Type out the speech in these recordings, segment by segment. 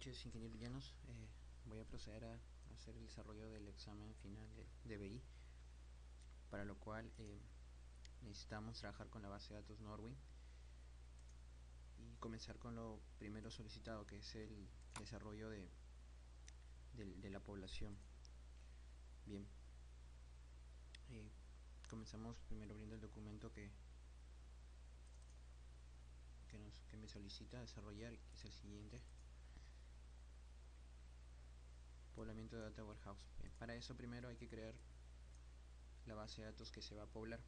noches, ingeniero Llanos. Voy a proceder a hacer el desarrollo del examen final de BI, para lo cual necesitamos trabajar con la base de datos Norwin y comenzar con lo primero solicitado, que es el desarrollo de la población. Bien, comenzamos primero abriendo el documento que me solicita desarrollar, que es el siguiente: poblamiento de Data Warehouse. Bien, para eso primero hay que crear la base de datos que se va a poblar,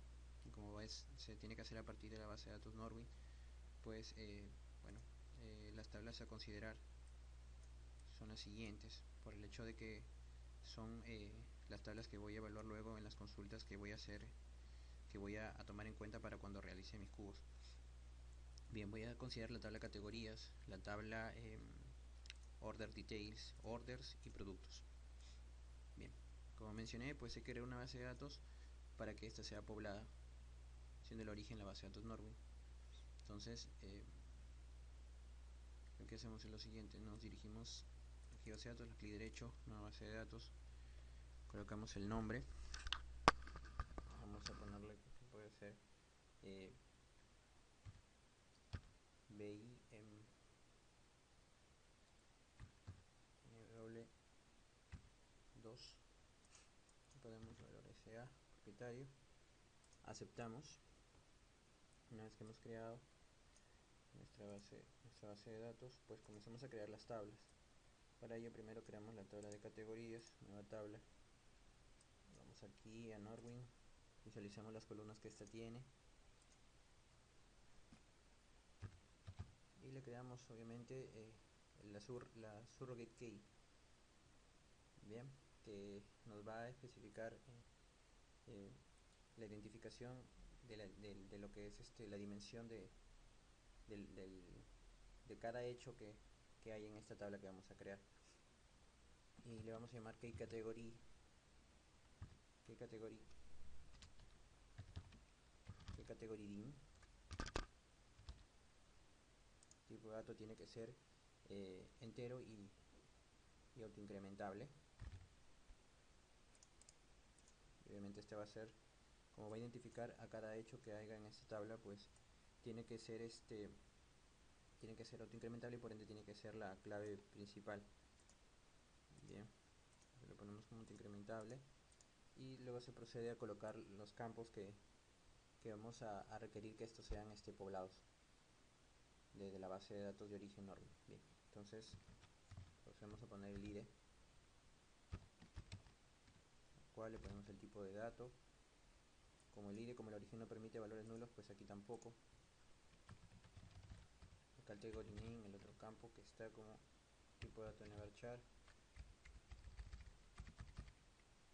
y como ves se tiene que hacer a partir de la base de datos Norwin. Pues las tablas a considerar son las siguientes, por el hecho de que son las tablas que voy a evaluar luego en las consultas que voy a hacer, que voy a tomar en cuenta para cuando realice mis cubos. Bien, voy a considerar la tabla categorías, la tabla order details, orders y productos. Bien, como mencioné, pues hay que crear una base de datos para que ésta sea poblada, siendo el origen la base de datos Norwin. Entonces lo que hacemos es lo siguiente: nos dirigimos aquí a base de datos, clic derecho, nueva base de datos, colocamos el nombre, vamos a ponerle que puede ser BIM W2, podemos valor SA, propietario, aceptamos. Una vez que hemos creado nuestra base de datos, pues comenzamos a crear las tablas. Para ello primero creamos la tabla de categorías, nueva tabla, vamos aquí a Norwin, visualizamos las columnas que esta tiene y le creamos obviamente la surrogate key, bien, que nos va a especificar la identificación de lo que es la dimensión de cada hecho que hay en esta tabla que vamos a crear, y le vamos a llamar key category dim. Tipo de dato tiene que ser entero y autoincrementable. Y obviamente este va a ser, como va a identificar a cada hecho que haya en esta tabla, pues tiene que ser autoincrementable y por ende tiene que ser la clave principal. Bien, lo ponemos como autoincrementable y luego se procede a colocar los campos que vamos a requerir que estos sean poblados de la base de datos de origen Norwin. Bien, entonces procedemos a poner el ID, al cual le ponemos el tipo de dato. Como el ID, como el origen no permite valores nulos, pues aquí tampoco. Acá el category name, el otro campo que está como tipo de dato en varchar,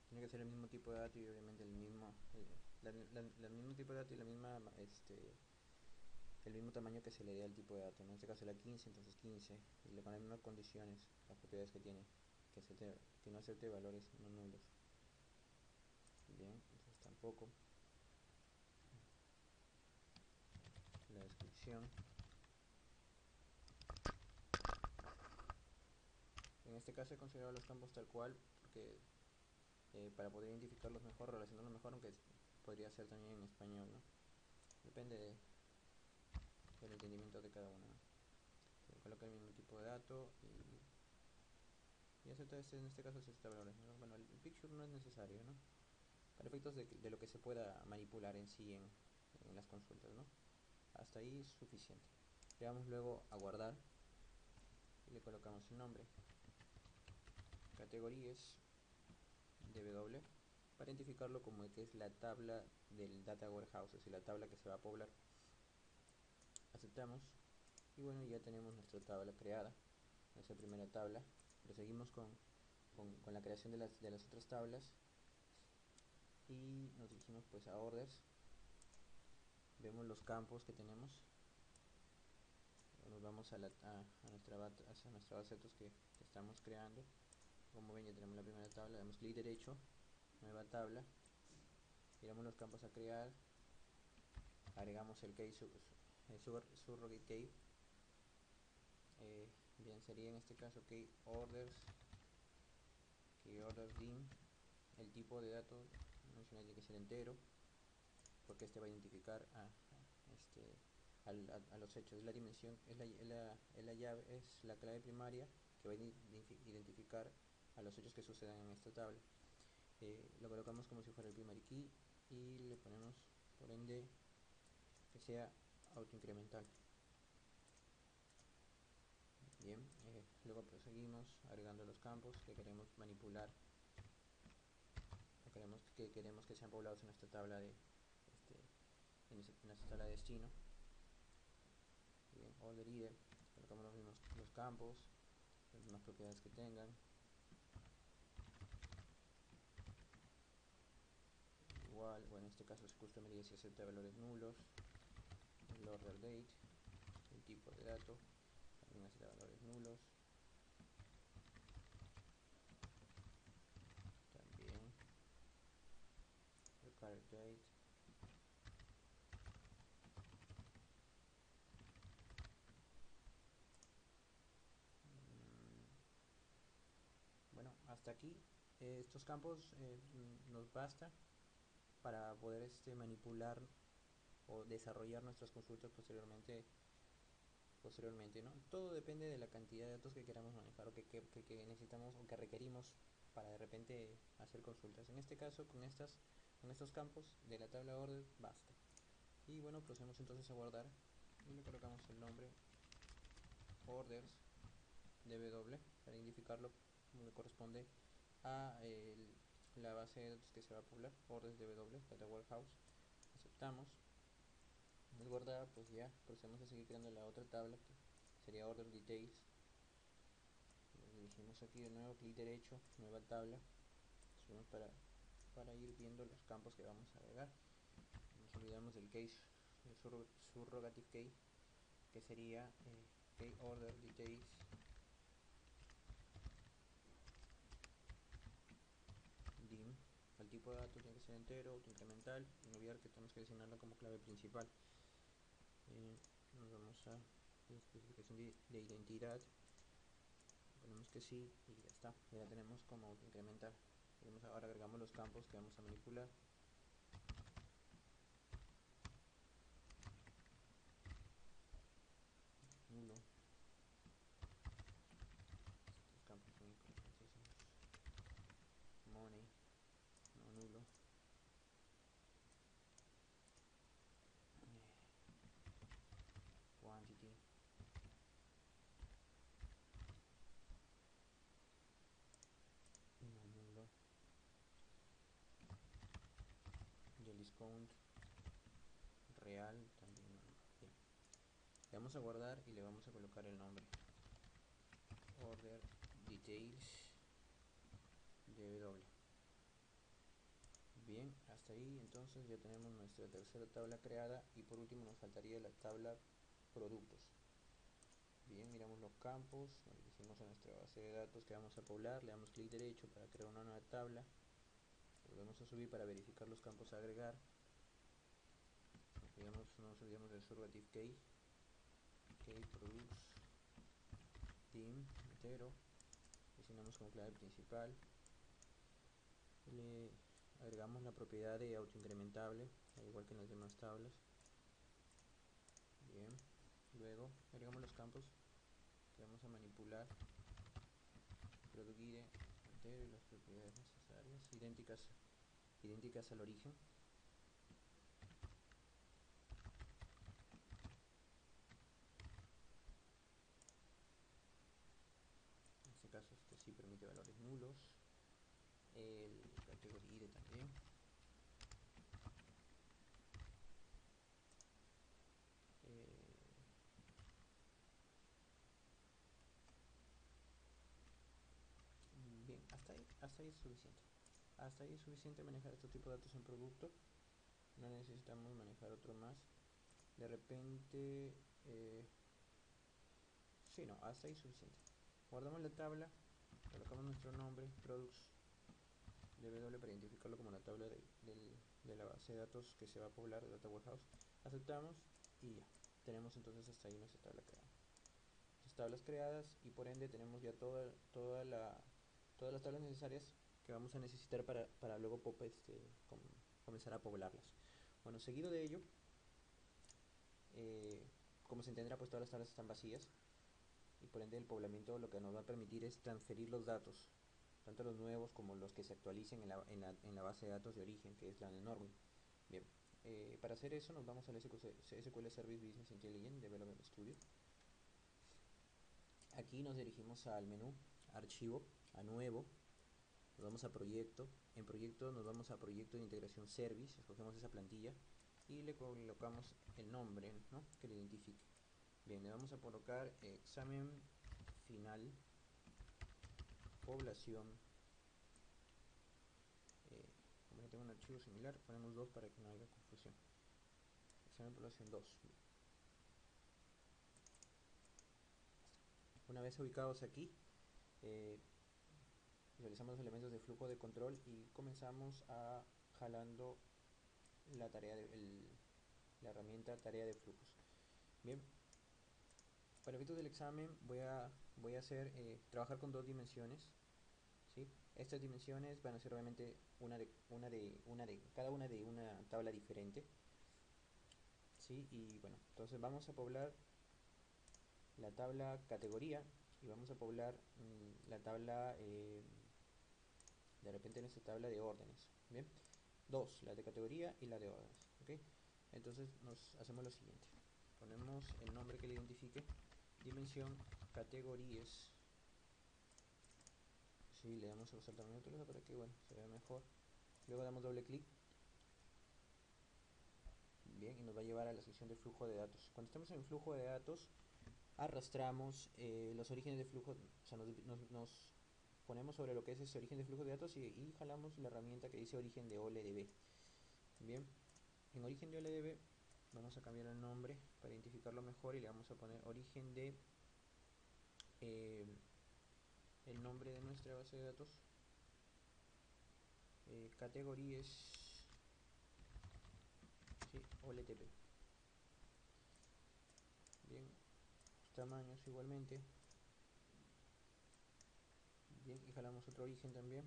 tiene que ser el mismo tipo de dato y obviamente el mismo mismo tipo de dato y la misma el mismo tamaño que se le dé al tipo de dato. En este caso era 15, entonces 15, y con las mismas condiciones, las propiedades que tiene, que no acepte valores no nulos. Bien, entonces tampoco. La descripción, en este caso he considerado los campos tal cual porque para poder identificarlos mejor, relacionarlos mejor, aunque podría ser también en español, ¿no? Depende del entendimiento de cada uno, ¿no? Se coloca el mismo tipo de dato y acepta en este caso acepta valores, ¿no? Bueno, el picture no es necesario, ¿no? Para efectos de lo que se pueda manipular en sí en las consultas, ¿no? Hasta ahí es suficiente. Le damos luego a guardar y le colocamos el nombre, categorías dw, para identificarlo como que es la tabla del data warehouse, es decir, la tabla que se va a poblar. Aceptamos y bueno, ya tenemos nuestra tabla creada, nuestra primera tabla. Proseguimos con la creación de las otras tablas y nos dirigimos pues a orders. Vemos los campos que tenemos, nos vamos a nuestra base de datos que estamos creando. Como ven, ya tenemos la primera tabla, damos clic derecho, nueva tabla, miramos los campos a crear, agregamos el key surrogate key, Bien, sería en este caso keyOrders dim. El tipo de datos mencioné tiene que ser entero, porque este va a identificar a los hechos. La dimensión es la llave, es la clave primaria que va a identificar a los hechos que sucedan en esta tabla. Lo colocamos como si fuera el primary key y le ponemos por ende que sea autoincremental. Bien, luego proseguimos agregando los campos que queremos manipular o queremos que sean poblados en nuestra tabla en nuestra tabla de destino. Bien, order id, colocamos los campos, las mismas propiedades que tengan. Igual, bueno, en este caso es customary si acepta valores nulos. El order date, el tipo de dato, también acepta valores nulos. También el current date. Bueno, hasta aquí estos campos nos basta para poder manipular o desarrollar nuestras consultas posteriormente, ¿no? Todo depende de la cantidad de datos que queramos manejar o que necesitamos o que requerimos para de repente hacer consultas. En este caso, con estos campos de la tabla order basta. Y bueno, procedemos entonces a guardar y le colocamos el nombre orders db para identificarlo como le corresponde a la base de datos que se va a poblar, orders db data warehouse. Aceptamos. Al guardar, pues ya procedemos a seguir creando la otra tabla que sería order details. Nos dirigimos aquí de nuevo, clic derecho, nueva tabla. Subimos para ir viendo los campos que vamos a agregar. Nos olvidamos del case, el surrogative key, que sería key order details dim. El tipo de datos tiene que ser entero, autoincremental, y no olvidar que tenemos que designarla como clave principal. Nos vamos a especificación de identidad, ponemos que sí y ya está, ya tenemos como autoincremental. Ahora agregamos los campos que vamos a manipular. Nulo, estos campos son importantísimos. Money, no nulo. Quantity, no nulo. Yelis count, real, también no nulo. Bien, le vamos a guardar y le vamos a colocar el nombre order details db. Bien, hasta ahí entonces ya tenemos nuestra tercera tabla creada y por último nos faltaría la tabla productos. Bien, miramos los campos, nos dirigimos a nuestra base de datos que vamos a poblar, le damos clic derecho para crear una nueva tabla, volvemos a subir para verificar los campos a agregar, no nos olvidamos del surrogative key products dim entero, designamos como clave principal, le agregamos la propiedad de autoincrementable, al igual que en las demás tablas. Bien, luego agregamos los campos que vamos a manipular, product id entero y las propiedades necesarias idénticas al origen. En este caso este sí permite valores nulos, el category id también. Bien, hasta ahí es suficiente. Hasta ahí es suficiente manejar este tipo de datos en producto. No necesitamos manejar otro más. De repente, sí, no, hasta ahí es suficiente. Guardamos la tabla, colocamos nuestro nombre, products db para identificarlo como la tabla de la base de datos que se va a poblar de Data Warehouse. Aceptamos y ya. Tenemos entonces hasta ahí nuestra tabla creada. tablas creadas y por ende tenemos ya todas las tablas necesarias que vamos a necesitar para luego comenzar a poblarlas. Bueno, seguido de ello, como se entenderá, pues todas las tablas están vacías y por ende el poblamiento lo que nos va a permitir es transferir los datos, tanto los nuevos como los que se actualicen en la base de datos de origen, que es la de Norwin. Bien, para hacer eso nos vamos al SQL Service Business Intelligence Development Studio. Aquí nos dirigimos al menú Archivo, a Nuevo, nos vamos a Proyecto, en Proyecto nos vamos a Proyecto de Integración Service, escogemos esa plantilla y le colocamos el nombre, ¿no?, que le identifique. Bien, le vamos a colocar examen final población. Como ya tengo un archivo similar, ponemos 2 para que no haya confusión. Examen población 2. Una vez ubicados aquí, visualizamos los elementos de flujo de control y comenzamos a jalando la tarea la herramienta tarea de flujos. Bien, para efectos del examen voy a trabajar con 2 dimensiones, ¿sí? Estas dimensiones van a ser obviamente cada una de una tabla diferente, ¿sí? Y bueno, entonces vamos a poblar la tabla categoría y vamos a poblar la tabla de repente en esta tabla de órdenes. Bien, 2, la de categoría y la de órdenes, ¿ok? Entonces nos hacemos lo siguiente, ponemos el nombre que le identifique, dimensión categorías, sí, le damos a los saltamontes para que bueno se vea mejor, luego damos doble clic, bien, y nos va a llevar a la sección de flujo de datos. Cuando estemos en flujo de datos arrastramos los orígenes de flujo, o sea, nos ponemos sobre lo que es ese origen de flujo de datos y jalamos la herramienta que dice origen de OLDB. Bien, en origen de OLDB vamos a cambiar el nombre para identificarlo mejor y le vamos a poner origen de el nombre de nuestra base de datos, categorías, sí, OLTP. Bien, los tamaños igualmente. Bien, y jalamos otro origen también,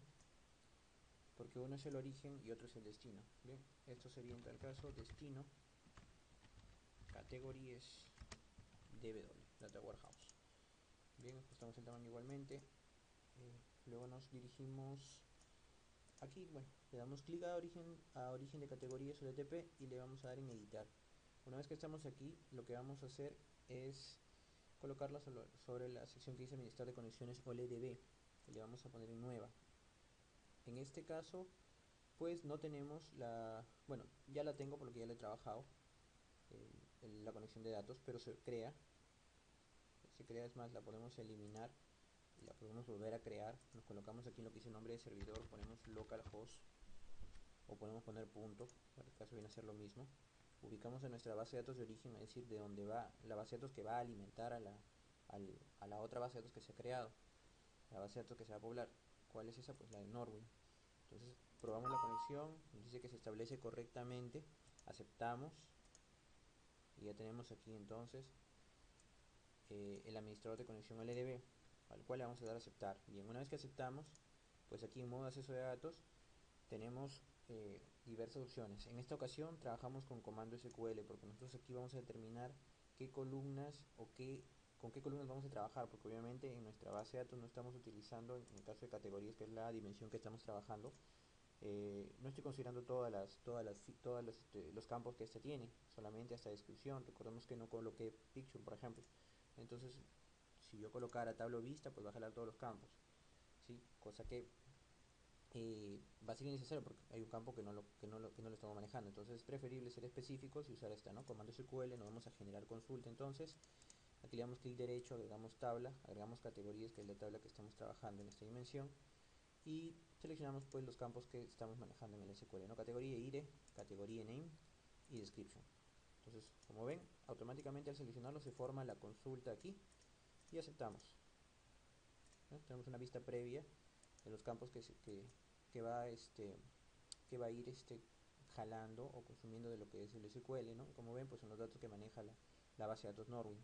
porque uno es el origen y otro es el destino. Bien, esto sería en tal caso destino categorías DW, Data Warehouse. Bien, ajustamos el tamaño igualmente. Luego nos dirigimos aquí, bueno, le damos clic a origen de categorías OLTP y le vamos a dar en editar. Una vez que estamos aquí, lo que vamos a hacer es colocarla sobre la sección que dice administrar de conexiones OLDB y le vamos a poner en nueva. En este caso pues no tenemos bueno, ya la tengo porque ya la he trabajado, la conexión de datos, pero se crea, es más, la podemos eliminar y la podemos volver a crear. Nos colocamos aquí en lo que dice nombre de servidor, ponemos localhost o podemos poner punto, para el caso viene a ser lo mismo. Ubicamos en nuestra base de datos de origen, es decir, de donde va la base de datos que va a alimentar a la otra base de datos que se ha creado, la base de datos que se va a poblar. ¿Cuál es esa? Pues la de Norwin. Entonces probamos la conexión, nos dice que se establece correctamente, aceptamos y ya tenemos aquí entonces el administrador de conexión LDB, al cual le vamos a dar a aceptar. Bien, una vez que aceptamos, pues aquí en modo acceso de datos tenemos diversas opciones. En esta ocasión trabajamos con comando SQL porque nosotros aquí vamos a determinar qué columnas con qué columnas vamos a trabajar, porque obviamente en nuestra base de datos no estamos utilizando, en el caso de categorías, que es la dimensión que estamos trabajando, no estoy considerando los campos que esta tiene, solamente hasta descripción. Recordemos que no coloqué picture, por ejemplo. Entonces, si yo colocara tabla vista, pues va a jalar todos los campos, ¿sí? Cosa que va a ser innecesario porque hay un campo que no lo estamos manejando. Entonces es preferible ser específicos y usar esta, ¿no? Comando SQL, nos vamos a generar consulta. Entonces aquí le damos clic derecho, agregamos tabla, agregamos categorías, que es la tabla que estamos trabajando en esta dimensión, y seleccionamos pues los campos que estamos manejando en el SQL, ¿no? Categoría IDE, categoría name y description. Entonces, como ven, automáticamente al seleccionarlo se forma la consulta aquí y aceptamos, ¿no? Tenemos una vista previa de los campos que va a ir jalando o consumiendo de lo que es el SQL, ¿no? Como ven, pues son los datos que maneja la base de datos Norwin.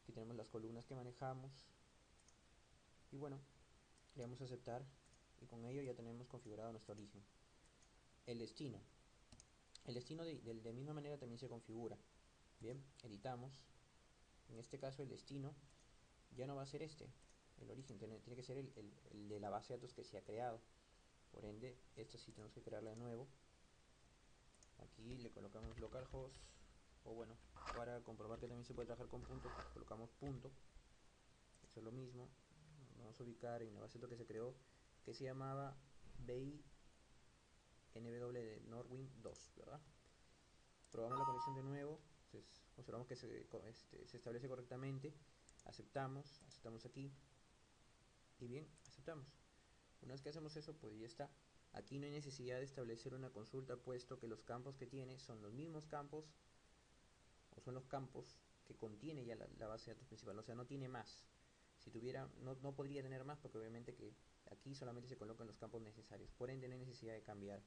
Aquí tenemos las columnas que manejamos. Y bueno, le damos a aceptar y con ello ya tenemos configurado nuestro origen. El destino. El destino de misma manera también se configura. Bien, editamos. En este caso el destino ya no va a ser el origen, tiene que ser el de la base de datos que se ha creado. Por ende, esta sí tenemos que crearla de nuevo. Aquí le colocamos localhost, o bueno, para comprobar que también se puede trabajar con punto, colocamos punto. Eso es lo mismo. Vamos a ubicar en la base de datos que se creó, que se llamaba BI NW de Norwin 2, ¿verdad? Probamos la conexión de nuevo, entonces observamos que se establece correctamente. Aceptamos aquí y bien, aceptamos. Una vez que hacemos eso, pues ya está. Aquí no hay necesidad de establecer una consulta, puesto que los campos que tiene son los mismos campos, o son los campos que contiene ya la base de datos principal, o sea, no tiene más. Si tuviera, no podría tener más, porque obviamente que aquí solamente se colocan los campos necesarios. Por ende, no hay necesidad de cambiar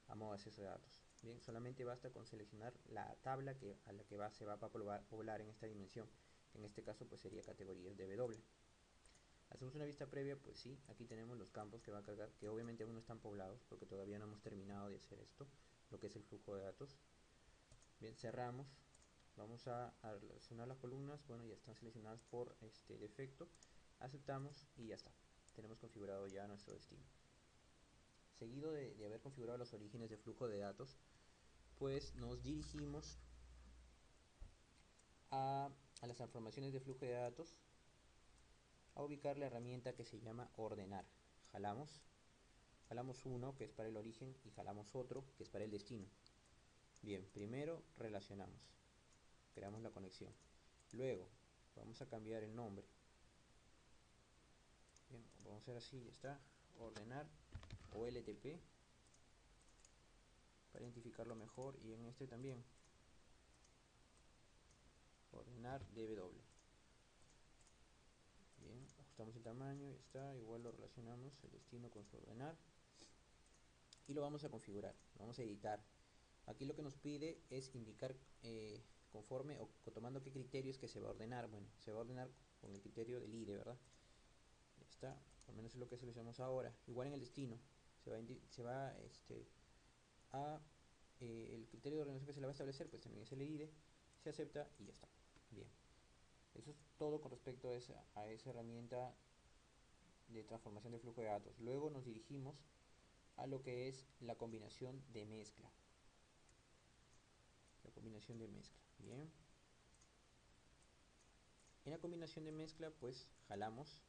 a modo de acceso de datos. Bien, solamente basta con seleccionar la tabla a la que se va a poblar en esta dimensión, que en este caso pues sería categorías de W. Hacemos una vista previa, pues sí, aquí tenemos los campos que va a cargar, que obviamente aún no están poblados, porque todavía no hemos terminado de hacer esto, lo que es el flujo de datos. Bien, cerramos, vamos a relacionar las columnas, bueno, ya están seleccionadas por defecto, aceptamos y ya está, tenemos configurado ya nuestro destino. Seguido de haber configurado los orígenes de flujo de datos, pues nos dirigimos a las transformaciones de flujo de datos, a ubicar la herramienta que se llama ordenar. Jalamos uno, que es para el origen, y jalamos otro, que es para el destino. Bien, primero relacionamos, creamos la conexión, luego vamos a cambiar el nombre. Bien, vamos a hacer así, ya está, ordenar OLTP, para identificarlo mejor, y en este también, ordenar DW. Bien, ajustamos el tamaño, ya está, igual lo relacionamos el destino con su ordenar y lo vamos a configurar, lo vamos a editar. Aquí lo que nos pide es indicar conforme o tomando qué criterios que se va a ordenar. Bueno, se va a ordenar con el criterio del IDE, ¿verdad? Ya está, al menos es lo que seleccionamos ahora. Igual en el destino, se va a el criterio de ordenación que se le va a establecer, pues también es el IDE, se acepta y ya está. Bien, eso es todo con respecto a esa herramienta de transformación de flujo de datos. Luego nos dirigimos a lo que es la combinación de mezcla. Bien, en la combinación de mezcla pues jalamos.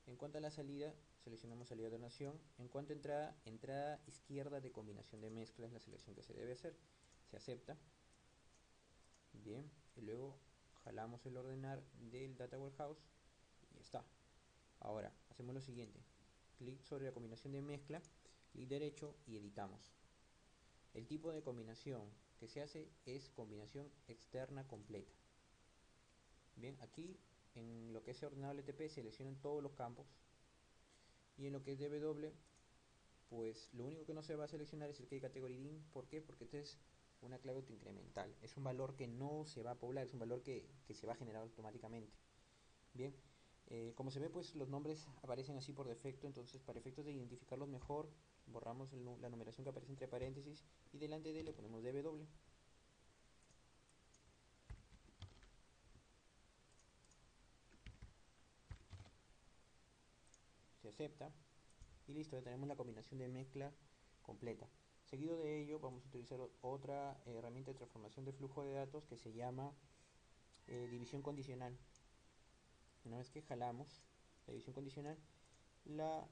En cuanto a la salida, seleccionamos salida de ordenación. En cuanto a entrada izquierda de combinación de mezcla es la selección que se debe hacer, se acepta. Bien, y luego jalamos el ordenar del data warehouse y ya está. Ahora hacemos lo siguiente, clic sobre la combinación de mezcla, clic derecho y editamos. El tipo de combinación que se hace es combinación externa completa. Bien, aquí en lo que es ordenado LTP seleccionan todos los campos, y en lo que es DW pues lo único que no se va a seleccionar es el key category dim. ¿Por qué? Porque este es una clave autoincremental, es un valor que no se va a poblar, es un valor que se va a generar automáticamente. Bien, como se ve pues los nombres aparecen así por defecto, entonces para efectos de identificarlos mejor borramos la numeración que aparece entre paréntesis y delante de él le ponemos DW. Se acepta y listo, ya tenemos la combinación de mezcla completa. Seguido de ello vamos a utilizar otra herramienta de transformación de flujo de datos que se llama división condicional. Una vez que jalamos la división condicional, la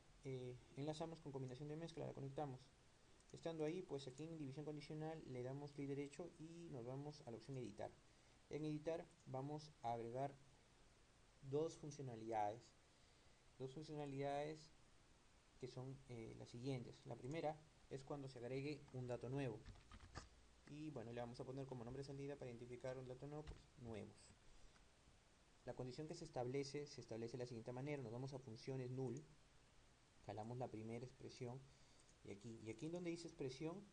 enlazamos con combinación de mezcla, la conectamos. Estando ahí, pues aquí en división condicional le damos clic derecho y nos vamos a la opción editar. En editar vamos a agregar dos funcionalidades que son las siguientes. La primera es cuando se agregue un dato nuevo, y bueno, le vamos a poner como nombre de salida para identificar un dato nuevo, pues nuevos. La condición que se establece de la siguiente manera: nos vamos a funciones null, jalamos la primera expresión y aquí en donde dice expresión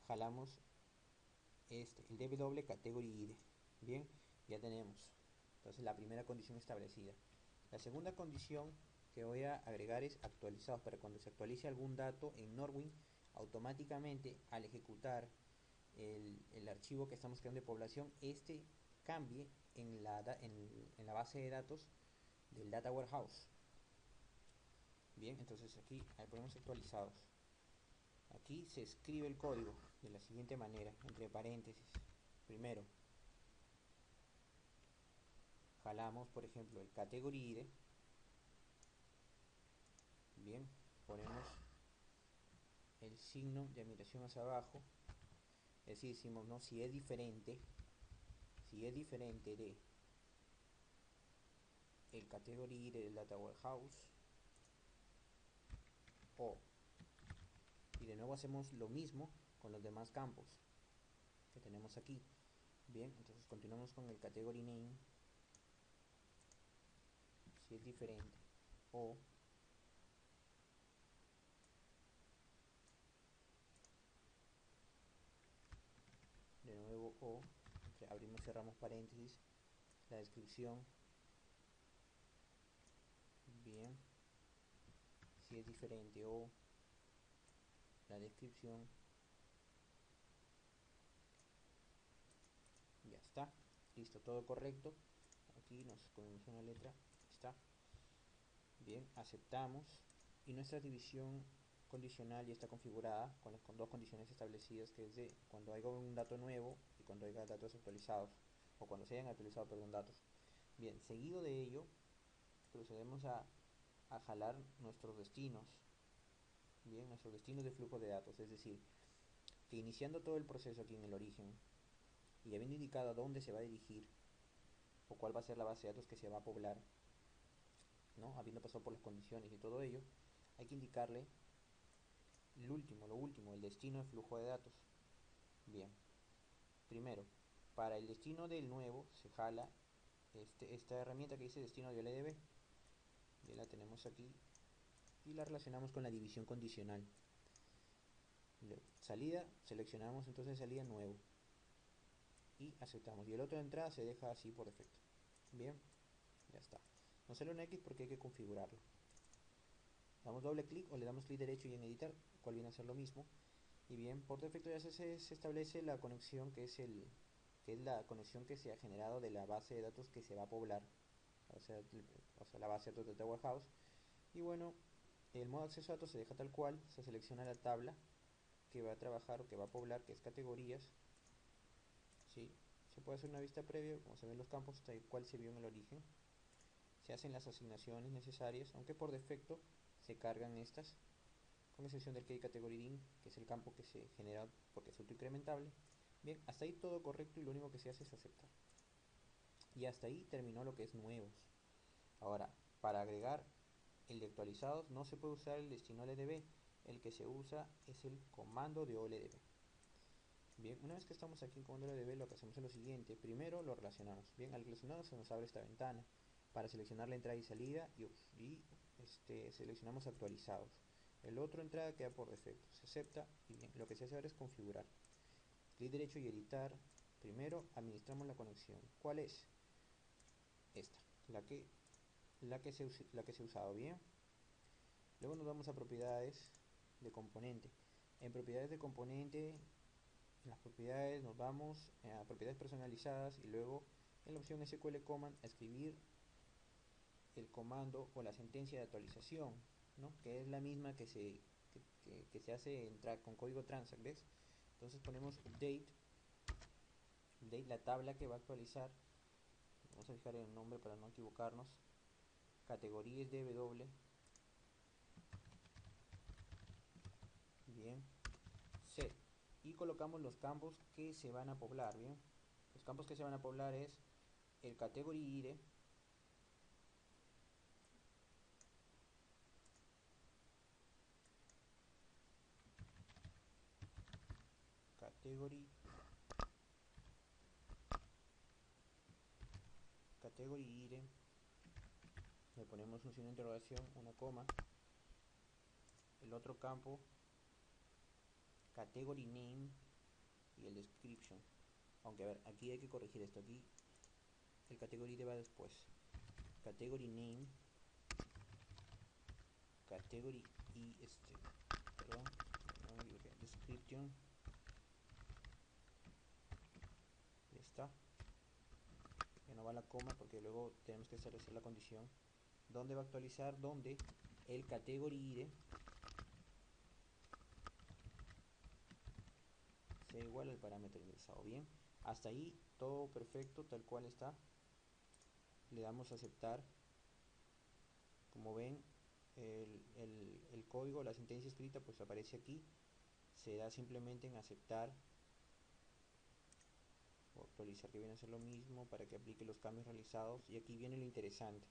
jalamos el DW category ID. Bien, ya tenemos Entonces la primera condición establecida. La segunda condición que voy a agregar es actualizados, para cuando se actualice algún dato en Norwin, automáticamente al ejecutar el archivo que estamos creando de población, este cambie en la base de datos del Data Warehouse. Bien, entonces aquí ponemos actualizados. Aquí se escribe el código de la siguiente manera, entre paréntesis. Primero, jalamos, por ejemplo, el category ID. Bien, ponemos el signo de admiración hacia abajo. Es decir, decimos, ¿no? Si es diferente de el category ID del Data Warehouse, o, y de nuevo hacemos lo mismo con los demás campos que tenemos aquí. Bien, entonces continuamos con el category name, si es diferente, o, de nuevo o, abrimos, cerramos paréntesis, la descripción, bien, si es diferente o, la descripción, ya está, listo, todo correcto. Aquí nos comemos una letra, está bien, aceptamos, y nuestra división condicional ya está configurada con dos condiciones establecidas, que es de cuando haya un dato nuevo y cuando haya datos actualizados, o cuando se hayan actualizado, perdón, datos. Bien, seguido de ello procedemos a jalar nuestros destinos, bien, nuestros destinos de flujo de datos, es decir, que iniciando todo el proceso aquí en el origen y habiendo indicado a dónde se va a dirigir o cuál va a ser la base de datos que se va a poblar, ¿no? Habiendo pasado por las condiciones y todo ello, hay que indicarle lo último, el destino de flujo de datos. Bien, primero, para el destino del nuevo se jala esta herramienta que dice destino de LDB. Ya la tenemos aquí y la relacionamos con la división condicional. Salida, seleccionamos entonces salida nuevo y aceptamos, y el otro de entrada se deja así por defecto. Bien, ya está. No sale un X porque hay que configurarlo. Damos doble clic o le damos clic derecho y en editar, cual viene a ser lo mismo. Y bien, por defecto ya se establece la conexión que es la conexión que se ha generado de la base de datos que se va a poblar, o sea la base de datos de Data Warehouse. Y bueno, el modo acceso a datos se deja tal cual, se selecciona la tabla que va a trabajar o que va a poblar, que es categorías. ¿Sí? Se puede hacer una vista previa, como se ven los campos tal cual se vio en el origen. Se hacen las asignaciones necesarias, aunque por defecto se cargan estas, con excepción del key category dim, que es el campo que se genera porque es autoincrementable. Bien, hasta ahí todo correcto y lo único que se hace es aceptar. Y hasta ahí terminó lo que es nuevos. Ahora, para agregar el de actualizados no se puede usar el destino LDB, el que se usa es el comando de OLDB. Bien, una vez que estamos aquí en comando LDB, lo que hacemos es lo siguiente. Primero lo relacionamos. Bien, al relacionado se nos abre esta ventana para seleccionar la entrada y salida y seleccionamos actualizados. El otro entrada queda por defecto, se acepta y bien, lo que se hace ahora es configurar. Clic derecho y editar. Primero administramos la conexión. ¿Cuál es? Esta, la que se ha usado, bien. Luego nos vamos a propiedades de componente. En propiedades de componente, en las propiedades nos vamos a propiedades personalizadas y luego en la opción SQL Command a escribir el comando o la sentencia de actualización, ¿no? Que es la misma que se hace con código transact, ¿ves? Entonces ponemos update, la tabla que va a actualizar. Vamos a fijar en el nombre para no equivocarnos. Categorías de W. Bien, set, y colocamos los campos que se van a poblar. Bien, los campos que se van a poblar es el category ID, category ID, le ponemos un signo de interrogación, una coma, el otro campo category name y el description. Aunque a ver, aquí hay que corregir esto. Aquí el category ID va después. Category name, category y perdón, no me equivoqué, description, ya está. Ya no va la coma porque luego tenemos que establecer la condición donde va a actualizar, donde el category ID sea igual al parámetro ingresado. Bien, hasta ahí todo perfecto, tal cual está. Le damos a aceptar. Como ven, el código, la sentencia escrita, pues aparece aquí. Se da simplemente en aceptar o actualizar, que viene a ser lo mismo, para que aplique los cambios realizados. Y aquí viene lo interesante.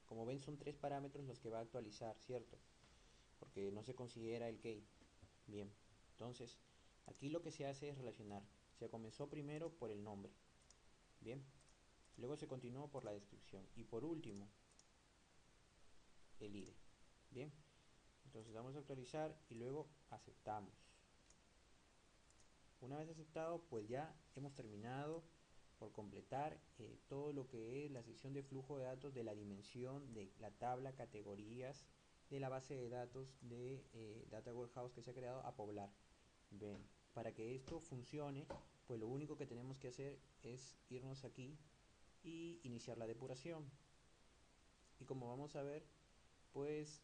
Como ven, son 3 parámetros los que va a actualizar, ¿cierto? Porque no se considera el key. Bien, entonces aquí lo que se hace es relacionar. Se comenzó primero por el nombre. Bien, luego se continuó por la descripción y por último el ID. Bien, entonces vamos a actualizar y luego aceptamos. Una vez aceptado, pues ya hemos terminado por completar todo lo que es la sección de flujo de datos de la dimensión de la tabla categorías de la base de datos de Data Warehouse que se ha creado a poblar. Bien, para que esto funcione, pues lo único que tenemos que hacer es irnos aquí y iniciar la depuración. Y como vamos a ver, pues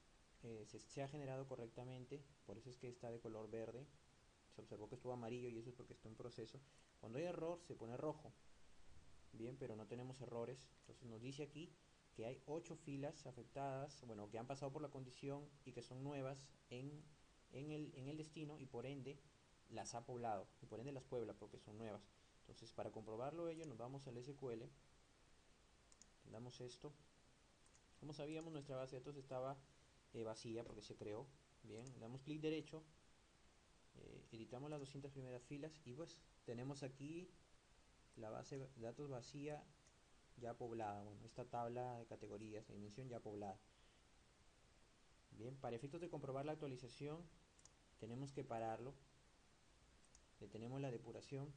se ha generado correctamente, por eso es que está de color verde. Se observó que estuvo amarillo y eso es porque está en proceso. Cuando hay error se pone rojo. Bien, pero no tenemos errores. Entonces nos dice aquí que hay 8 filas afectadas, bueno, que han pasado por la condición y que son nuevas en el destino y por ende las ha poblado y por ende las puebla porque son nuevas. Entonces para comprobarlo ello nos vamos al SQL, damos esto. Como sabíamos, nuestra base de datos estaba vacía porque se creó. Bien, damos clic derecho, editamos las 200 primeras filas y pues tenemos aquí la base de datos vacía ya poblada. Bueno, esta tabla de categorías, de dimensión ya poblada. Bien, para efectos de comprobar la actualización tenemos que pararlo. Detenemos la depuración.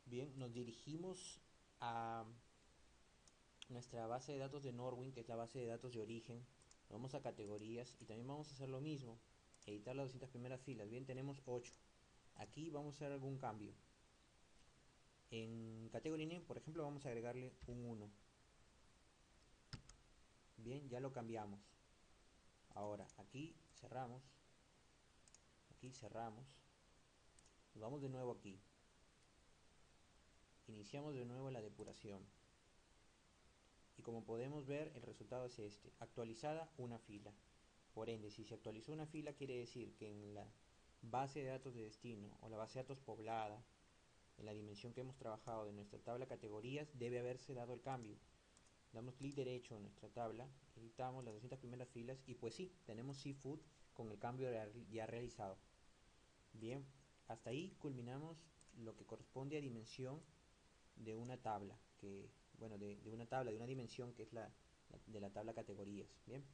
Bien, nos dirigimos a nuestra base de datos de Norwin, que es la base de datos de origen. Vamos a categorías y también vamos a hacer lo mismo, editar las 200 primeras filas. Bien, tenemos 8. Aquí vamos a hacer algún cambio. En category name, por ejemplo, vamos a agregarle un 1. Bien, ya lo cambiamos. Ahora aquí cerramos, nos vamos de nuevo aquí, iniciamos de nuevo la depuración y como podemos ver el resultado es este: actualizada una fila. Por ende, si se actualizó una fila quiere decir que en la base de datos de destino o la base de datos poblada, en la dimensión que hemos trabajado de nuestra tabla categorías, debe haberse dado el cambio. Damos clic derecho en nuestra tabla, editamos las 200 primeras filas y pues sí, tenemos Seafood con el cambio ya realizado. Bien, hasta ahí culminamos lo que corresponde a dimensión de una tabla, bueno, de una dimensión que es de la tabla categorías. Bien,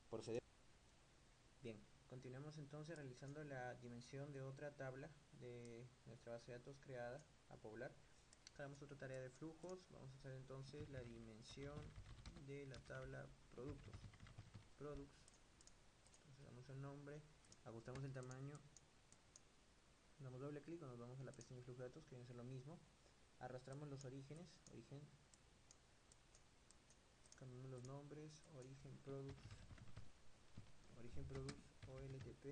procedemos. Bien, continuamos entonces realizando la dimensión de otra tabla de nuestra base de datos creada a poblar. Hagamos otra tarea de flujos. Vamos a hacer entonces la dimensión de la tabla productos. Products. Entonces damos el nombre, ajustamos el tamaño, damos doble clic o nos vamos a la pestaña de flujo de datos, que viene a ser lo mismo. Arrastramos los orígenes, origen, cambiamos los nombres, origen products OLTP,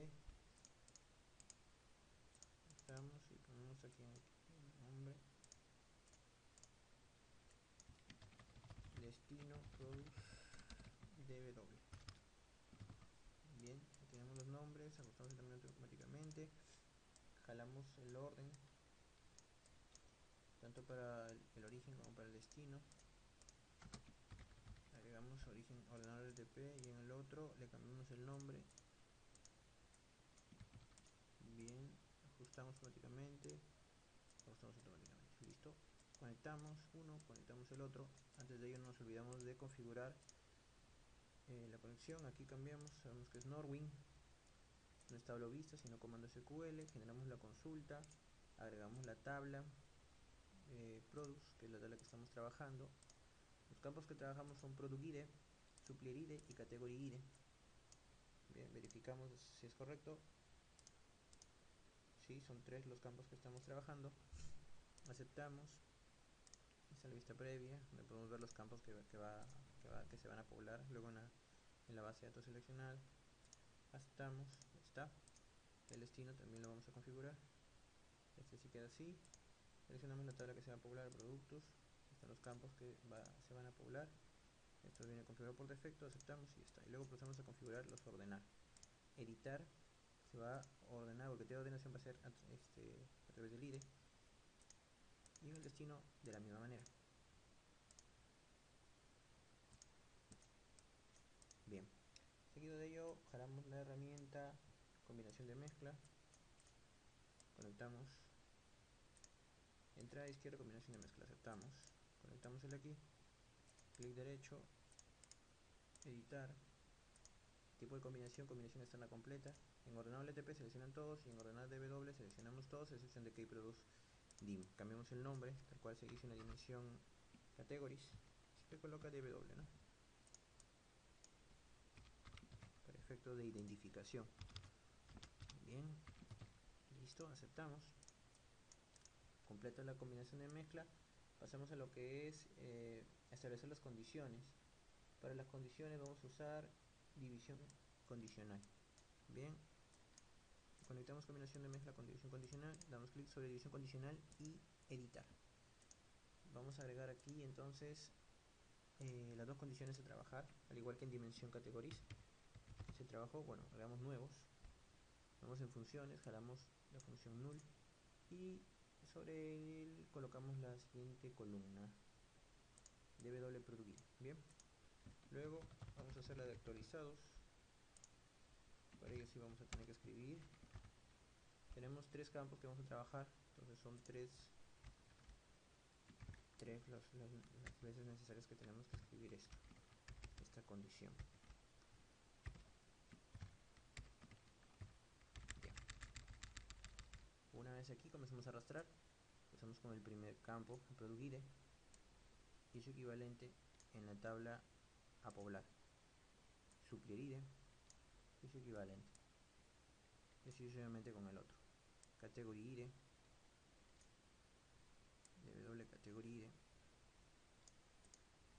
estamos y ponemos aquí el nombre, destino products DW. Bien, ya tenemos los nombres, ajustamos el tamaño automáticamente, jalamos el orden tanto para el origen como para el destino, agregamos origen ordenador LTP y en el otro le cambiamos el nombre. Bien, ajustamos automáticamente, listo. Conectamos uno, conectamos el otro. Antes de ello no nos olvidamos de configurar la conexión. Aquí cambiamos, sabemos que es Norwin, no es tabla vista sino comando SQL. Generamos la consulta, agregamos la tabla, Produce, que es la tabla que estamos trabajando. Los campos que trabajamos son Product ID, Supplier ID y Category ID. Bien, verificamos si es correcto. Sí, son 3 los campos que estamos trabajando. Aceptamos. Esta es la vista previa, donde podemos ver los campos que se van a poblar luego en la base de datos seleccionada. Aceptamos, ya está. El destino también lo vamos a configurar. Este sí queda así. Seleccionamos la tabla que se va a poblar, productos. Están los campos que se van a poblar. Esto viene configurado por defecto, aceptamos y ya está. Y luego procedemos a configurar los ordenar. Editar, se va a ordenar, porque toda ordenación va a ser a través del IDE. Y en el destino de la misma manera. Bien. Seguido de ello, jalamos la herramienta combinación de mezcla. Conectamos. Entrada izquierda, combinación de mezcla, aceptamos. Conectamos el aquí. Clic derecho. Editar. Tipo de combinación, combinación externa completa. En ordenado LTP seleccionan todos y en ordenado DW seleccionamos todos, a excepción de KProduce dim. Cambiamos el nombre, tal cual se hizo en la dimensión categories. Se coloca DW, ¿no? Para efecto de identificación. Bien, listo, aceptamos. Completa la combinación de mezcla. Pasamos a lo que es establecer las condiciones. Para las condiciones vamos a usar división condicional. Bien, conectamos combinación de mezcla con división condicional, damos clic sobre división condicional y editar. Vamos a agregar aquí entonces las dos condiciones a trabajar, al igual que en dimensión categories. Se trabajó, bueno, agregamos nuevos. Vamos en funciones, jalamos la función null y sobre él colocamos la siguiente columna, dw product. Bien, luego vamos a hacer la de actualizados. Para ello sí vamos a tener que escribir. Tenemos 3 campos que vamos a trabajar, entonces son 3 las veces necesarias que tenemos que escribir esta condición. Bien. Una vez aquí comenzamos a arrastrar, empezamos con el primer campo, el product ID, y su equivalente en la tabla a poblar, supplier ID y su equivalente, y así sucesivamente con el otro, category ID, dw category ID.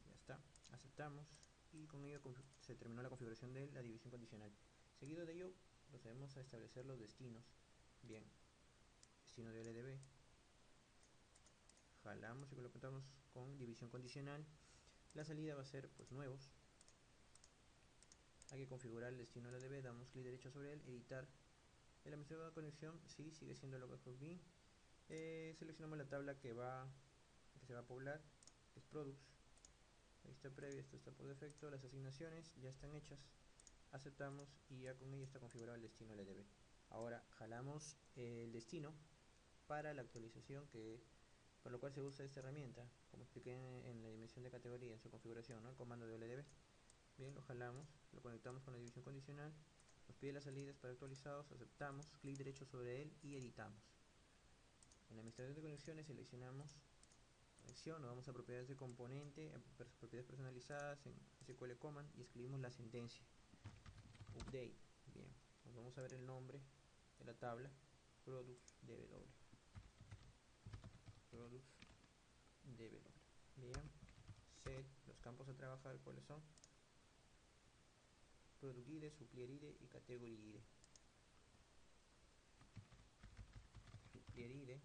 Ya está, aceptamos y con ello se terminó la configuración de la división condicional. Seguido de ello procedemos a establecer los destinos. Bien, destino de LDB, jalamos y colocamos con división condicional. La salida va a ser pues nuevos. Hay que configurar el destino de LDB, damos clic derecho sobre él, editar. El administrador de conexión sí sigue siendo localhost bin. Seleccionamos la tabla que se va a poblar, que es products. Ahí está previa, esto está por defecto. Las asignaciones ya están hechas, aceptamos y ya con ello está configurado el destino LDB. Ahora jalamos el destino para la actualización, por lo cual se usa esta herramienta, como expliqué en la dimensión de categoría en su configuración, ¿no? El comando de LDB. Bien, lo jalamos, lo conectamos con la división condicional, nos pide las salidas para actualizados, aceptamos, clic derecho sobre él y editamos. En la administración de conexiones seleccionamos conexión, nos vamos a propiedades de componente, propiedades personalizadas en SQL Command y escribimos la sentencia update. Bien, nos vamos a ver el nombre de la tabla, products dw, products dw. Bien, set los campos a trabajar, ¿cuáles son? Product ID, Supplier ID y Category ID. Supplier ID,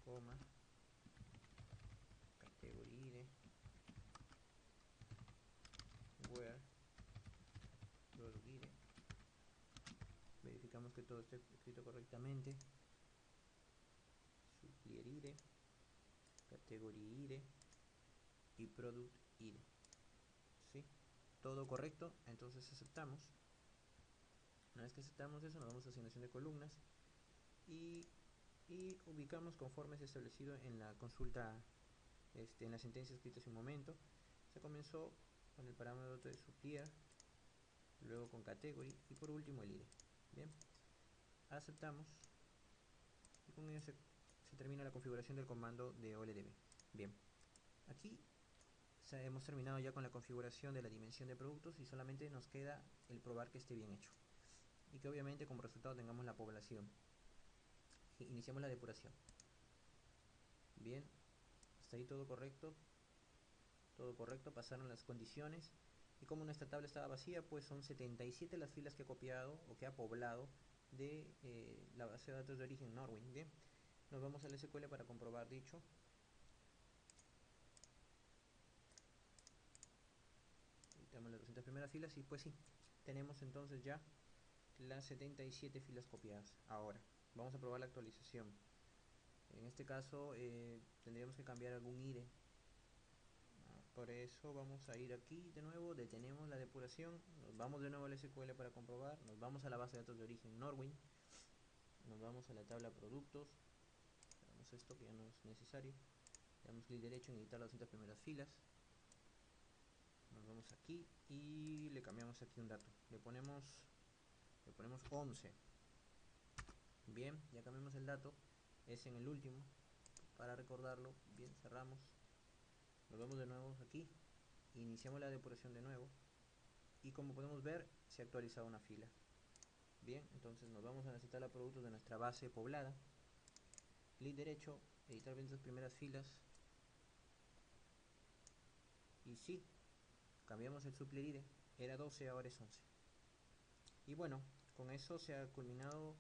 coma, Category ID, where, Product ID. Verificamos que todo esté escrito correctamente. Supplier ID, Category ID y Product ID. ¿Sí? Todo correcto, entonces aceptamos. Una vez que aceptamos eso, nos vamos a asignación de columnas y ubicamos conforme es establecido en la consulta, en la sentencia escrita hace un momento. Se comenzó con el parámetro de supplier, luego con category y por último el ID. Bien, aceptamos y con ello se se termina la configuración del comando de OLEDB. Bien, aquí hemos terminado ya con la configuración de la dimensión de productos y solamente nos queda el probar que esté bien hecho y que obviamente como resultado tengamos la población. Iniciamos la depuración. Bien, hasta ahí todo correcto, pasaron las condiciones y como nuestra tabla estaba vacía, pues son 77 las filas que ha copiado o que ha poblado de la base de datos de origen Norwin. Bien, nos vamos al SQL para comprobar dicho. Editamos las 200 primeras filas y pues sí, tenemos entonces ya las 77 filas copiadas. Ahora, vamos a probar la actualización. En este caso tendríamos que cambiar algún IDE. Por eso vamos a ir aquí de nuevo, detenemos la depuración, nos vamos de nuevo al SQL para comprobar, nos vamos a la base de datos de origen Norwin, nos vamos a la tabla productos, cerramos esto que ya no es necesario, le damos clic derecho en editar las 200 primeras filas, nos vamos aquí y le cambiamos aquí un dato, le ponemos 11. Bien, ya cambiamos el dato, es en el último, para recordarlo. Bien, cerramos, nos vamos de nuevo aquí, iniciamos la depuración de nuevo y como podemos ver se ha actualizado una fila. Bien, entonces nos vamos a necesitar los productos de nuestra base poblada, clic derecho, editar bien las primeras filas y sí, cambiamos el supplier IDE, era 12, ahora es 11. Y bueno, con eso se ha culminado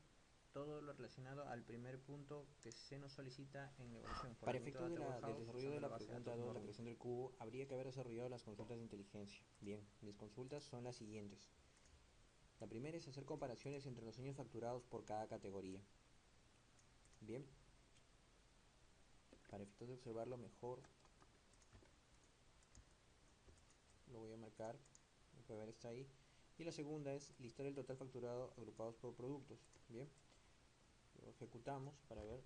todo lo relacionado al primer punto que se nos solicita en la evaluación. Para efectos del desarrollo de la pregunta 2, la creación del cubo, habría que haber desarrollado las consultas de inteligencia. Bien, mis consultas son las siguientes. La primera es hacer comparaciones entre los años facturados por cada categoría. Bien, para efectos de observarlo mejor, lo voy a marcar, lo puede ver, está ahí. Y la segunda es listar el total facturado agrupados por productos. Bien, lo ejecutamos para ver.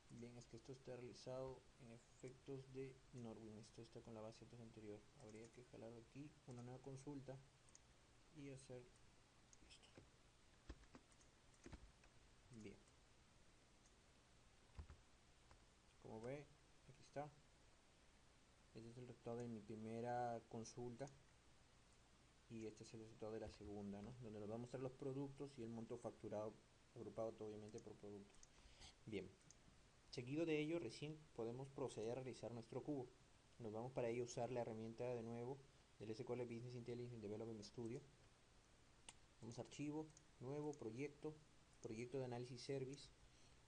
Bien, es que esto está realizado en efectos de Norwin, esto está con la base de datos anterior. Habría que jalar aquí una nueva consulta y hacer esto. Bien, como ve, aquí está. Este es el resultado de mi primera consulta y este es el resultado de la segunda, ¿no? Donde nos va a mostrar los productos y el monto facturado, agrupado obviamente por productos. Bien, seguido de ello recién podemos proceder a realizar nuestro cubo. Nos vamos para ello a usar la herramienta de nuevo del SQL Business Intelligence Development Studio. Vamos a archivo, nuevo, proyecto, proyecto de análisis service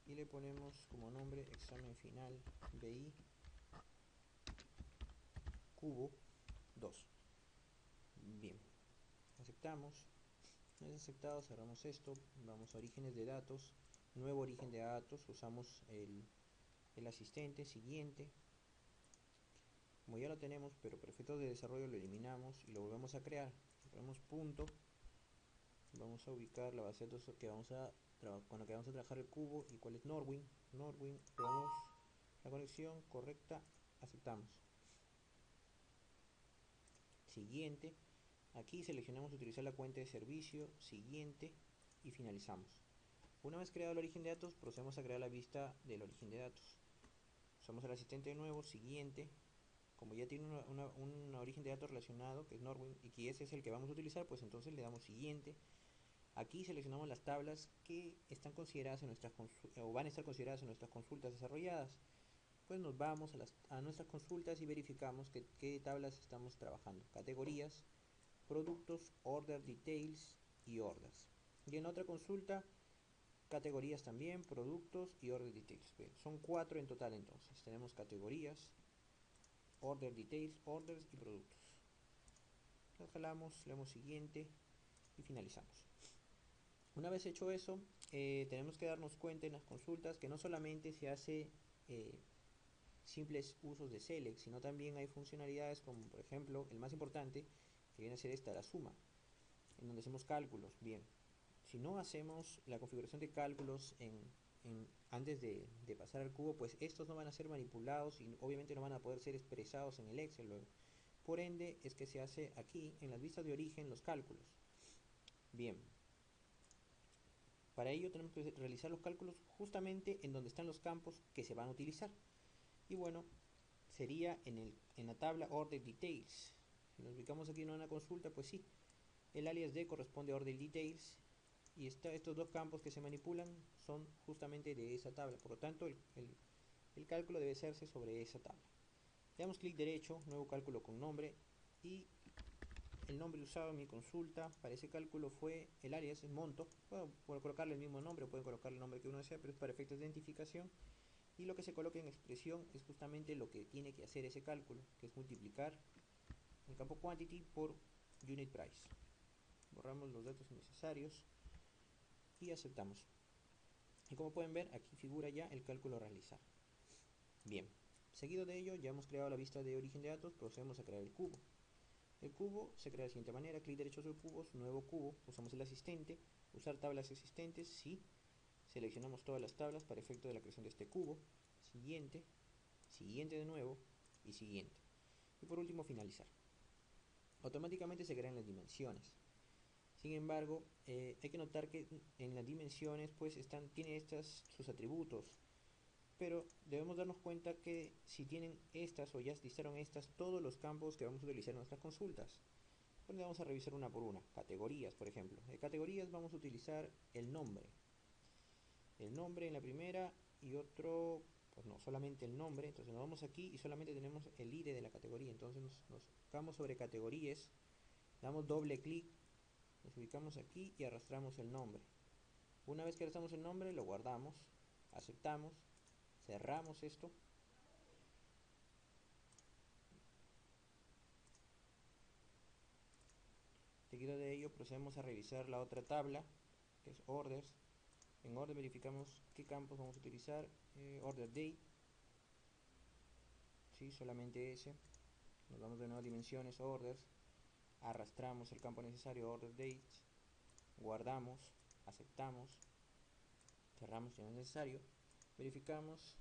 y le ponemos como nombre examen final BI cubo 2. Bien, aceptamos. Una vez aceptado, cerramos esto, vamos a orígenes de datos, nuevo origen de datos, usamos el asistente, siguiente. Como ya lo tenemos, pero por efectos de desarrollo lo eliminamos y lo volvemos a crear. Le ponemos punto, vamos a ubicar la base de datos que vamos a con la que vamos a trabajar el cubo y cuál es Norwin. Norwin, probamos la conexión correcta, aceptamos. Siguiente, aquí seleccionamos utilizar la cuenta de servicio, siguiente y finalizamos. Una vez creado el origen de datos, procedemos a crear la vista del origen de datos. Usamos el asistente de nuevo, siguiente. Como ya tiene un origen de datos relacionado, que es Norwin, y que ese es el que vamos a utilizar, pues entonces le damos siguiente. Aquí seleccionamos las tablas que están consideradas en nuestras o van a estar consideradas en nuestras consultas desarrolladas. Pues nos vamos a nuestras consultas y verificamos qué tablas estamos trabajando. Categorías, productos, order details y orders. Y en la otra consulta, categorías también, productos y order details. Bien, son 4 en total entonces. Tenemos categorías, order details, orders y productos. Lo jalamos, le damos siguiente y finalizamos. Una vez hecho eso, tenemos que darnos cuenta en las consultas que no solamente se hace simples usos de select, sino también hay funcionalidades como por ejemplo el más importante, que viene a ser esta, la suma, en donde hacemos cálculos. Bien, si no hacemos la configuración de cálculos antes de pasar al cubo, pues estos no van a ser manipulados y obviamente no van a poder ser expresados en el Excel luego. Por ende es que se hace aquí en las vistas de origen los cálculos. Bien, Para ello tenemos que realizar los cálculos justamente en donde están los campos que se van a utilizar. Y bueno, sería en la tabla Order Details. Si nos ubicamos aquí en una consulta, pues sí, el alias D corresponde a Order Details y estos dos campos que se manipulan son justamente de esa tabla. Por lo tanto, el cálculo debe hacerse sobre esa tabla. Le damos clic derecho, nuevo cálculo con nombre, y el nombre usado en mi consulta para ese cálculo fue el alias, el monto. Puedo colocarle el mismo nombre, pueden colocarle el nombre que uno desea, pero es para efectos de identificación. Y lo que se coloca en expresión es justamente lo que tiene que hacer ese cálculo, que es multiplicar el campo quantity por unit price. Borramos los datos innecesarios y aceptamos. Y como pueden ver, aquí figura ya el cálculo a realizar. Bien, seguido de ello ya hemos creado la vista de origen de datos, procedemos a crear el cubo. El cubo se crea de la siguiente manera: clic derecho sobre cubos, nuevo cubo, usamos el asistente, usar tablas existentes, sí, seleccionamos todas las tablas para efecto de la creación de este cubo, siguiente, siguiente de nuevo y siguiente. Y por último finalizar. Automáticamente se crean las dimensiones. Sin embargo, hay que notar que en las dimensiones pues tiene sus atributos, pero debemos darnos cuenta que si tienen estas o ya listaron estas todos los campos que vamos a utilizar en nuestras consultas. Pues vamos a revisar una por una. Categorías, por ejemplo. De categorías vamos a utilizar el nombre. El nombre en la primera y otro, pues no, solamente el nombre. Entonces nos vamos aquí y solamente tenemos el ID de la categoría. Entonces nos ubicamos sobre categorías, damos doble clic, nos ubicamos aquí y arrastramos el nombre. Una vez que arrastramos el nombre, lo guardamos, aceptamos, cerramos esto. Seguido de ello procedemos a revisar la otra tabla, que es orders. En order verificamos qué campos vamos a utilizar. Order date, sí, solamente ese. Nos vamos de nuevo a dimensiones, orders, arrastramos el campo necesario, order dates, guardamos, aceptamos, cerramos si no es necesario, verificamos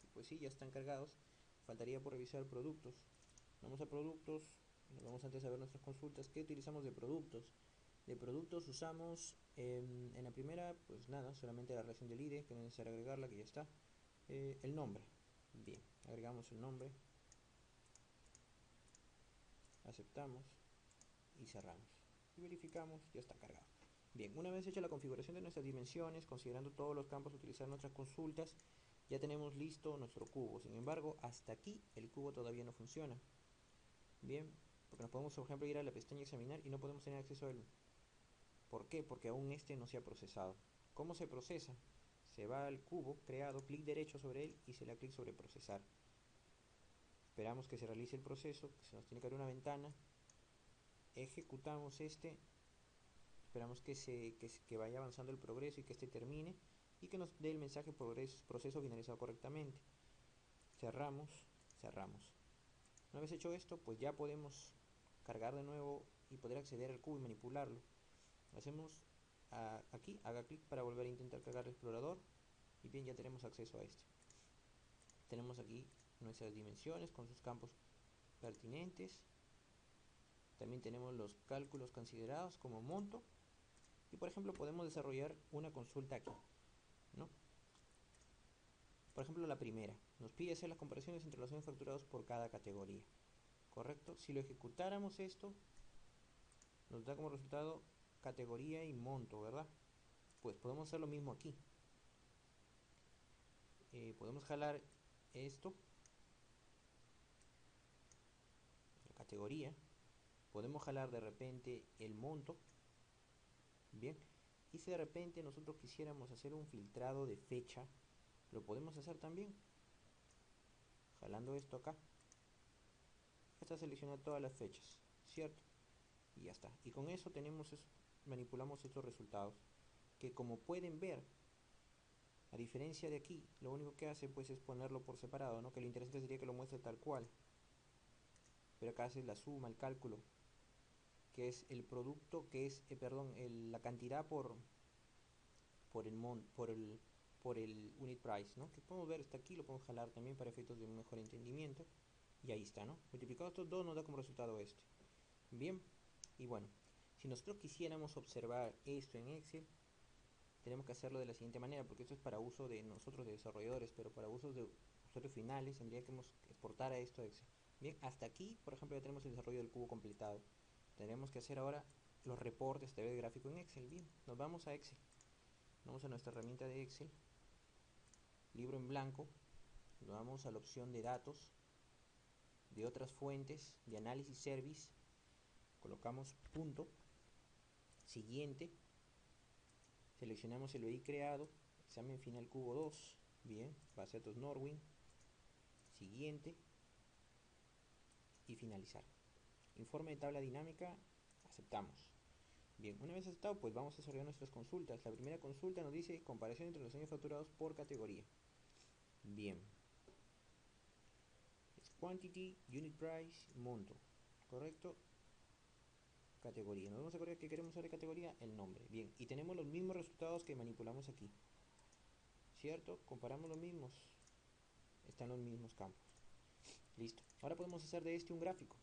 y pues sí, ya están cargados. Faltaría por revisar productos. Vamos a productos, nos vamos antes a ver nuestras consultas. ¿Qué utilizamos de productos? De productos usamos en la primera, pues nada, solamente la relación del ID, que no es necesario agregarla, que ya está. El nombre, bien, agregamos el nombre, aceptamos y cerramos y verificamos, ya está cargado. Bien, una vez hecha la configuración de nuestras dimensiones, considerando todos los campos a utilizar en nuestras consultas, ya tenemos listo nuestro cubo. Sin embargo, hasta aquí el cubo todavía no funciona. Bien, porque nos podemos, por ejemplo, ir a la pestaña examinar y no podemos tener acceso a él. ¿Por qué? Porque aún este no se ha procesado. ¿Cómo se procesa? Se va al cubo creado, clic derecho sobre él y se le da clic sobre procesar. Esperamos que se realice el proceso, que se nos tiene que abrir una ventana. Ejecutamos este. Esperamos que vaya avanzando el progreso y que este termine y que nos dé el mensaje proceso finalizado correctamente. Cerramos, cerramos. Una vez hecho esto, pues ya podemos cargar de nuevo y poder acceder al cubo y manipularlo. Hacemos aquí, haga clic para volver a intentar cargar el explorador y bien, ya tenemos acceso a este. Tenemos aquí nuestras dimensiones con sus campos pertinentes. También tenemos los cálculos considerados como monto. Y por ejemplo podemos desarrollar una consulta aquí, ¿no? Por ejemplo la primera, nos pide hacer las comparaciones entre los bienes facturados por cada categoría. ¿Correcto? Si lo ejecutáramos esto, nos da como resultado categoría y monto, ¿verdad? Pues podemos hacer lo mismo aquí. Podemos jalar esto, la categoría. Podemos jalar de repente el monto. Bien. Y si de repente nosotros quisiéramos hacer un filtrado de fecha, lo podemos hacer también. Jalando esto acá. Está seleccionar todas las fechas, ¿cierto? Y ya está. Y con eso manipulamos estos resultados. Que como pueden ver, a diferencia de aquí, lo único que hace pues es ponerlo por separado, ¿no? Que lo interesante sería que lo muestre tal cual. Pero acá hace la suma, el cálculo, que es el producto, que es, la cantidad por el unit price, ¿no? Que podemos ver, está aquí, lo podemos jalar también para efectos de un mejor entendimiento. Y ahí está, ¿no? Multiplicado estos dos nos da como resultado este. Bien, y bueno, si nosotros quisiéramos observar esto en Excel, tenemos que hacerlo de la siguiente manera, porque esto es para uso de nosotros, de desarrolladores, pero para usos de usuarios finales tendríamos que exportar a esto a Excel. Bien, hasta aquí, por ejemplo, ya tenemos el desarrollo del cubo completado. Tendremos que hacer ahora los reportes de gráfico en Excel. Bien, nos vamos a Excel. Vamos a nuestra herramienta de Excel, libro en blanco, nos vamos a la opción de datos, de otras fuentes, de análisis service, colocamos punto, siguiente, seleccionamos el BI creado, examen final cubo 2, bien, base de datos Norwin, siguiente y finalizar. Informe de tabla dinámica, aceptamos. Bien, una vez aceptado, pues vamos a desarrollar nuestras consultas. La primera consulta nos dice comparación entre los años facturados por categoría. Bien. Es quantity, unit price, monto. ¿Correcto? Categoría. Nos vamos a acordar que queremos usar de categoría el nombre. Bien, y tenemos los mismos resultados que manipulamos aquí. ¿Cierto? Comparamos los mismos. Están los mismos campos. Listo. Ahora podemos hacer de este un gráfico.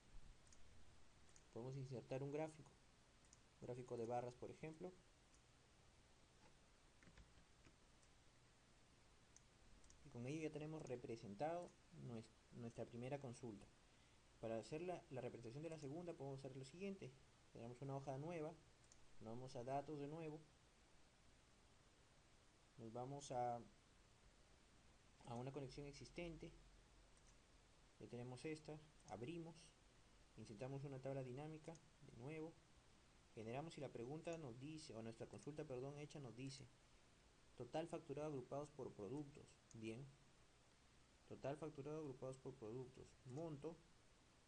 Podemos insertar un gráfico. Gráfico de barras, por ejemplo. Y con ello ya tenemos representado nuestra primera consulta. Para hacer la representación de la segunda podemos hacer lo siguiente. Tenemos una hoja nueva. Nos vamos a datos de nuevo. Nos vamos a una conexión existente. Ya tenemos esta. Abrimos. Insertamos una tabla dinámica. De nuevo. Generamos y la pregunta nos dice, o nuestra consulta, perdón, hecha nos dice total facturado agrupados por productos. Bien. Total facturado agrupados por productos. Monto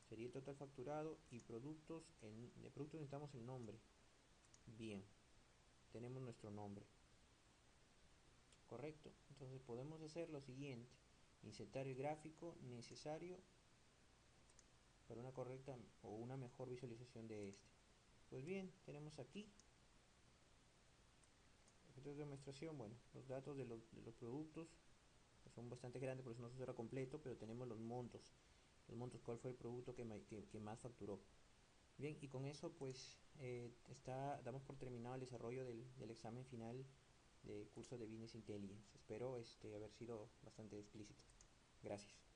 sería el total facturado y productos, de productos necesitamos el nombre. Bien. Tenemos nuestro nombre. Correcto. Entonces podemos hacer lo siguiente. Insertar el gráfico necesario para una correcta o una mejor visualización de este. Pues bien, tenemos aquí efectos de demostración. Bueno, los datos de los productos son bastante grandes, por eso no se cerra completo, pero tenemos los montos. Los montos, cuál fue el producto que más facturó. Bien, y con eso pues damos por terminado el desarrollo del examen final de curso de Business Intelligence. Espero haber sido bastante explícito. Gracias.